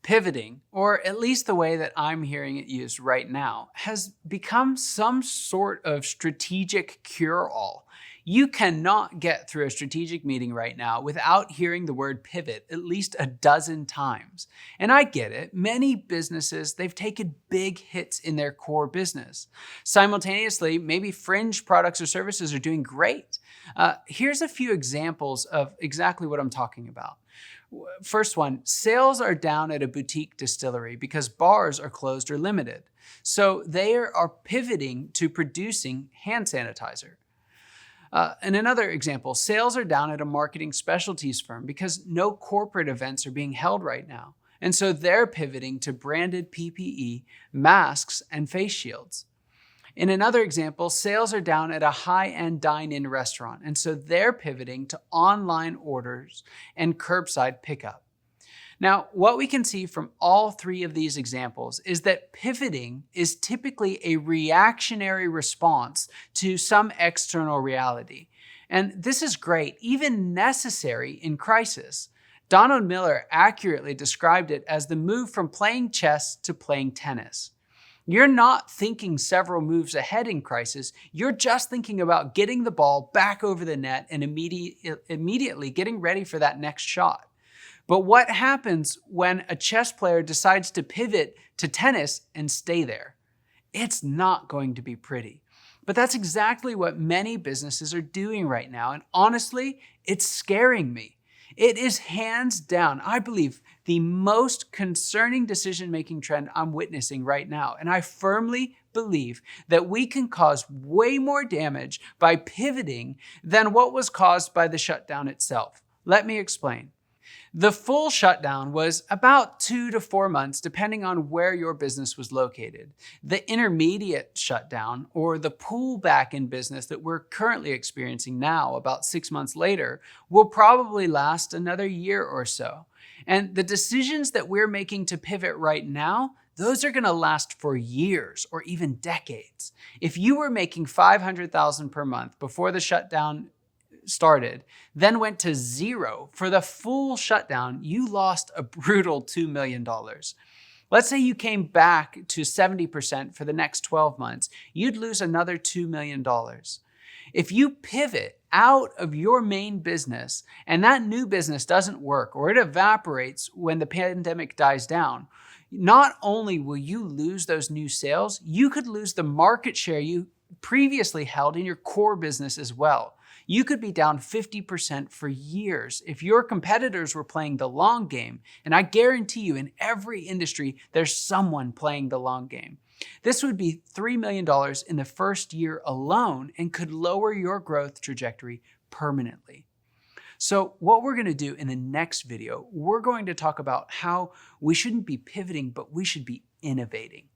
Pivoting, or at least the way that I'm hearing it used right now, has become some sort of strategic cure-all. You cannot get through a strategic meeting right now without hearing the word pivot at least a dozen times. And I get it. Many businesses, they've taken big hits in their core business. Simultaneously, maybe fringe products or services are doing great. Here's a few examples of exactly what I'm talking about. First one, sales are down at a boutique distillery because bars are closed or limited. So they are pivoting to producing hand sanitizer. And another example, sales are down at a marketing specialties firm because no corporate events are being held right now. And so they're pivoting to branded PPE, masks, and face shields. In another example, sales are down at a high-end dine-in restaurant, and so they're pivoting to online orders and curbside pickup. Now, what we can see from all three of these examples is that pivoting is typically a reactionary response to some external reality. And this is great, even necessary in crisis. Donald Miller accurately described it as the move from playing chess to playing tennis. You're not thinking several moves ahead in crisis. You're just thinking about getting the ball back over the net and immediately getting ready for that next shot. But what happens when a chess player decides to pivot to tennis and stay there? It's not going to be pretty. But that's exactly what many businesses are doing right now. And honestly, it's scaring me. It is hands down, I believe, the most concerning decision-making trend I'm witnessing right now. And I firmly believe that we can cause way more damage by pivoting than what was caused by the shutdown itself. Let me explain. The full shutdown was about 2 to 4 months, depending on where your business was located. The intermediate shutdown, or the pullback in business that we're currently experiencing now, about 6 months later, will probably last another year or so. And the decisions that we're making to pivot right now, those are going to last for years or even decades. If you were making $500,000 per month before the shutdown started, then went to zero for the full shutdown, you lost a brutal $2 million. Let's say you came back to 70% for the next 12 months, you'd lose another $2 million. If you pivot out of your main business and that new business doesn't work or it evaporates when the pandemic dies down, not only will you lose those new sales, you could lose the market share you previously held in your core business as well. You could be down 50% for years if your competitors were playing the long game. And I guarantee you, in every industry, there's someone playing the long game. This would be $3 million in the first year alone and could lower your growth trajectory permanently. So what we're going to do in the next video, we're going to talk about how we shouldn't be pivoting, but we should be innovating.